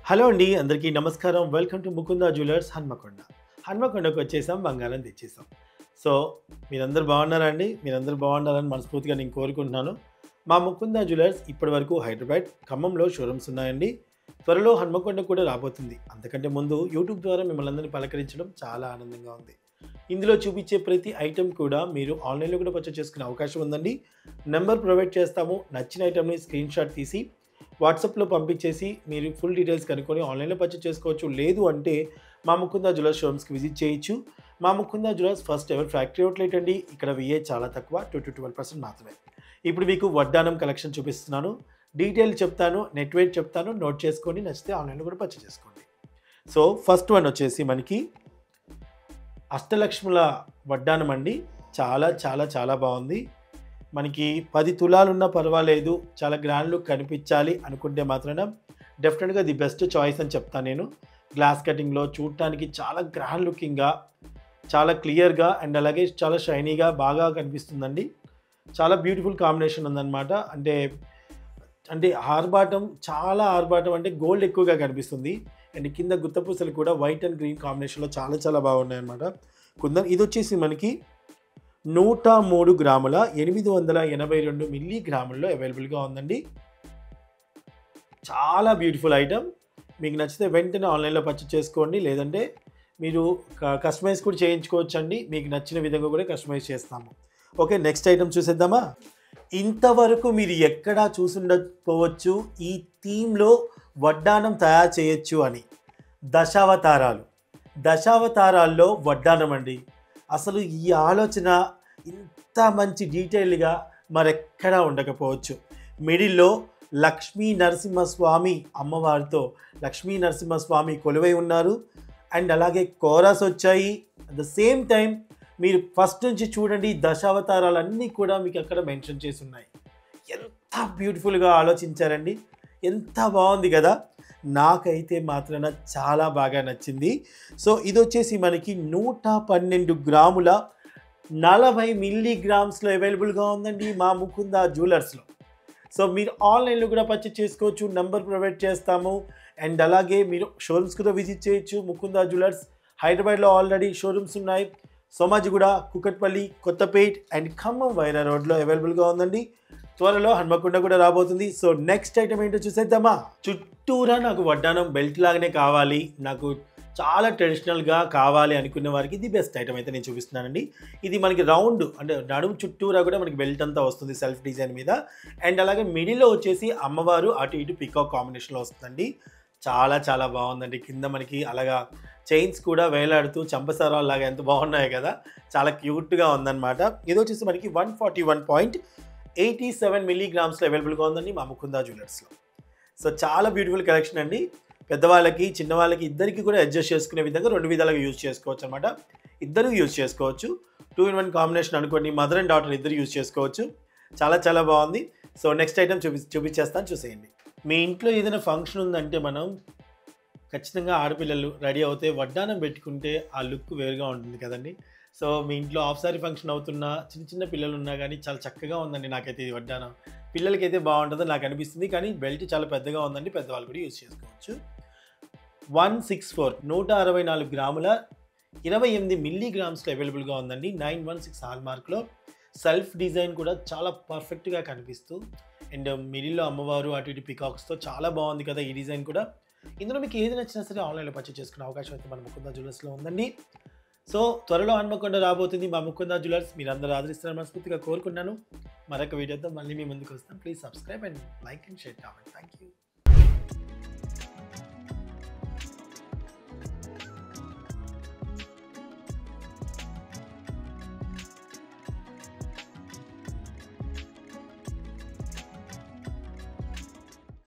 Hello అండి అందరికీ నమస్కారం. Welcome to Mukunda jewellers Hanamkonda. హన్మకొండకు వచ్చేసాం, బంగారం తెచ్చేసాం. సో మీరందరూ బాగున్నారా అండి? మీరందరూ బాగుండాలని మనస్ఫూర్తిగా నేను కోరుకుంటున్నాను. మా ముకుందా జ్యువెలర్స్ ఇప్పటివరకు హైదరాబాద్, ఖమ్మంలో షోరూమ్స్ ఉన్నాయండి. త్వరలో హన్మకొండ కూడా రాబోతుంది. అంతకంటే ముందు యూట్యూబ్ ద్వారా మిమ్మల్ని అందరినీ పలకరించడం చాలా ఆనందంగా ఉంది. ఇందులో చూపించే ప్రతి ఐటెం కూడా మీరు ఆన్లైన్లో కూడా పర్చేస్ చేసుకునే అవకాశం ఉందండి. నెంబర్ ప్రొవైడ్ చేస్తాము. నచ్చిన ఐటెంని స్క్రీన్ షాట్ తీసి వాట్సాప్లో పంపించేసి మీరు ఫుల్ డీటెయిల్స్ కనుక్కొని ఆన్లైన్లో పర్చేస్ చేసుకోవచ్చు. లేదు అంటే మా ముకుందా జ్యువెలర్స్ షోరూమ్స్కి విజిట్ చేయొచ్చు. మా Mukunda jewellers first ever factory outlet అండి. ఇక్కడ విఏ చాలా తక్కువ, 2-12% మాత్రమే. ఇప్పుడు మీకు వడ్డానం కలెక్షన్ చూపిస్తున్నాను. డీటెయిల్ చెప్తాను, నెట్ వెయిట్ చెప్తాను, నోట్ చేసుకోండి. నచ్చితే ఆన్లైన్లో కూడా పర్చేస్ చేసుకోండి. సో ఫస్ట్ వన్ వచ్చేసి మనకి అష్టలక్ష్ముల వడ్డానం అండి. చాలా చాలా చాలా బాగుంది. మనకి 10 తులాలున్నా పర్వాలేదు, చాలా గ్రాండ్ లుక్ కనిపించాలి అనుకుంటే మాత్రం డెఫినెట్గా ది బెస్ట్ చాయిస్ అని చెప్తాను నేను. గ్లాస్ కటింగ్లో చూడటానికి చాలా గ్రాండ్ లుకింగ్గా, చాలా క్లియర్గా అండ్ అలాగే చాలా షైనీగా బాగా కనిపిస్తుందండి. చాలా బ్యూటిఫుల్ కాంబినేషన్ ఉందన్నమాట. అంటే అంటే ఆర్బాటం, చాలా ఆర్బాటం, అంటే గోల్డ్ ఎక్కువగా కనిపిస్తుంది. అండ్ కింద గుత్తపూసలు కూడా వైట్ అండ్ గ్రీన్ కాంబినేషన్లో చాలా చాలా బాగున్నాయన్నమాట. ఇది వచ్చేసి మనకి 103 గ్రాముల 882 మిల్లీగ్రాముల్లో అవైలబుల్గా ఉందండి. చాలా బ్యూటిఫుల్ ఐటమ్. మీకు నచ్చితే వెంటనే ఆన్లైన్లో పర్చేస్ చేసుకోండి. లేదంటే మీరు కస్టమైజ్ కూడా చేయించుకోవచ్చు అండి. మీకు నచ్చిన విధంగా కూడా కస్టమైజ్ చేస్తాము. ఓకే, నెక్స్ట్ ఐటమ్ చూసేద్దామా. ఇంతవరకు మీరు ఎక్కడా చూసుండకపోవచ్చు ఈ థీమ్లో వడ్డానం తయారు చేయొచ్చు అని. దశావతారాల్లో వడ్డానం అండి. అసలు ఈ ఆలోచన ఇంత మంచి డీటెయిల్గా మరెక్కడా ఉండకపోవచ్చు. మిడిల్లో లక్ష్మీ నరసింహస్వామి అమ్మవారితో లక్ష్మీ నరసింహస్వామి కొలువై ఉన్నారు. అండ్ అలాగే కోరాస్ వచ్చాయి. అట్ ద సేమ్ టైం మీరు ఫస్ట్ నుంచి చూడండి, దశావతారాలన్నీ కూడా మీకు అక్కడ మెన్షన్ చేసి ఉన్నాయి. ఎంత బ్యూటిఫుల్గా ఆలోచించారండి. ఎంత బాగుంది కదా. నాకైతే మాత్రాన చాలా బాగా నచ్చింది. సో ఇది వచ్చేసి మనకి 112 గ్రాముల 40 మిల్లీగ్రామ్స్లో అవైలబుల్గా ఉందండి మా ముకుందా జ్యువెలర్స్లో. సో మీరు ఆన్లైన్లో కూడా పర్చేస్ చేసుకోవచ్చు. నెంబర్ ప్రొవైడ్ చేస్తాము. అండ్ అలాగే మీరు షోరూమ్స్ కూడా విజిట్ చేయొచ్చు. ముకుందా జ్యువెలర్స్ హైదరాబాద్లో ఆల్రెడీ షోరూమ్స్ ఉన్నాయి. సోమాజిగూడ, కుకట్పల్లి, కొత్తపేట్ అండ్ ఖమ్మం వైరా రోడ్లో అవైలబుల్గా ఉందండి. త్వరలో హన్మకొండ కూడా రాబోతుంది. సో నెక్స్ట్ ఐటమ్ ఏంటో చూసేద్దామా. చుట్టూరా నాకు వడ్డానం బెల్ట్ లాగానే కావాలి, నాకు చాలా ట్రెడిషనల్గా కావాలి అనుకునే వారికి ఇది బెస్ట్ ఐటమ్ అయితే నేను చూపిస్తున్నానండి. ఇది మనకి రౌండ్, అంటే నడుము చుట్టూరా కూడా మనకి బెల్ట్ అంతా వస్తుంది సెల్ఫ్ డిజైన్ మీద. అండ్ అలాగే మిడిల్లో వచ్చేసి అమ్మవారు అటు ఇటు పికాక్ కాంబినేషన్లో వస్తుందండి. చాలా చాలా బాగుందండి. కింద మనకి అలాగా చైన్స్ కూడా వేలాడుతూ చంపసారాలు లాగా ఎంత బాగున్నాయి కదా. చాలా క్యూట్గా ఉందన్నమాట. ఇది వచ్చేసి మనకి 141.87 మిల్లీగ్రామ్స్లో అవైలబుల్గా ఉందండి మా ముకుందా జ్యువెలర్స్లో. సో చాలా బ్యూటిఫుల్ కలెక్షన్ అండి. పెద్దవాళ్ళకి, చిన్నవాళ్ళకి ఇద్దరికి కూడా అడ్జస్ట్ చేసుకునే విధంగా 2 విధాలుగా యూజ్ చేసుకోవచ్చు అనమాట. ఇద్దరు యూజ్ చేసుకోవచ్చు. 2-in-1 కాంబినేషన్ అనుకోండి. మదర్ అండ్ డాటర్ ఇద్దరు యూజ్ చేసుకోవచ్చు. చాలా చాలా బాగుంది. సో నెక్స్ట్ ఐటమ్ చూపించేస్తాను, చూసేయండి. మీ ఇంట్లో ఏదైనా ఫంక్షన్ ఉందంటే మనం ఖచ్చితంగా ఆడపిల్లలు రెడీ అవుతే వడ్డానం పెట్టుకుంటే ఆ లుక్ వేరుగా ఉంటుంది కదండి. సో మీ ఇంట్లో హాఫ్ సారీ ఫంక్షన్ అవుతున్నా, చిన్న చిన్న పిల్లలు ఉన్నా కానీ చాలా చక్కగా ఉందండి. నాకైతే ఇది వడ్డానం పిల్లలకైతే బాగుంటుందని నాకు అనిపిస్తుంది. కానీ బెల్ట్ చాలా పెద్దగా ఉందండి, పెద్దవాళ్ళు కూడా యూజ్ చేసుకోవచ్చు. 164 గ్రాముల 28 మిల్లీగ్రామ్స్లో అవైలబుల్గా ఉందండి. 916 హాల్మార్క్లో సెల్ఫ్ డిజైన్ కూడా చాలా పర్ఫెక్ట్గా కనిపిస్తూ, అండ్ మిడిల్లో అమ్మవారు అటు ఇటు పికాక్స్తో చాలా బాగుంది కదా ఈ డిజైన్ కూడా. ఇందులో మీకు ఏది నచ్చినా సరే ఆన్లైన్లో పర్చేస్ చేసుకునే అవకాశం అయితే మన ముకుందా జ్యువెలర్స్లో ఉందండి. సో త్వరలో హన్మకొండ రాబోతుంది మా ముకుందా జ్యువెలర్స్. మీరు అందరూ ఆదరిస్తారని మనస్ఫూర్తిగా కోరుకున్నాను. మరొక వీడియోతో మళ్ళీ మీ ముందుకు వస్తాం. Please subscribe and like and share comment. Thank you.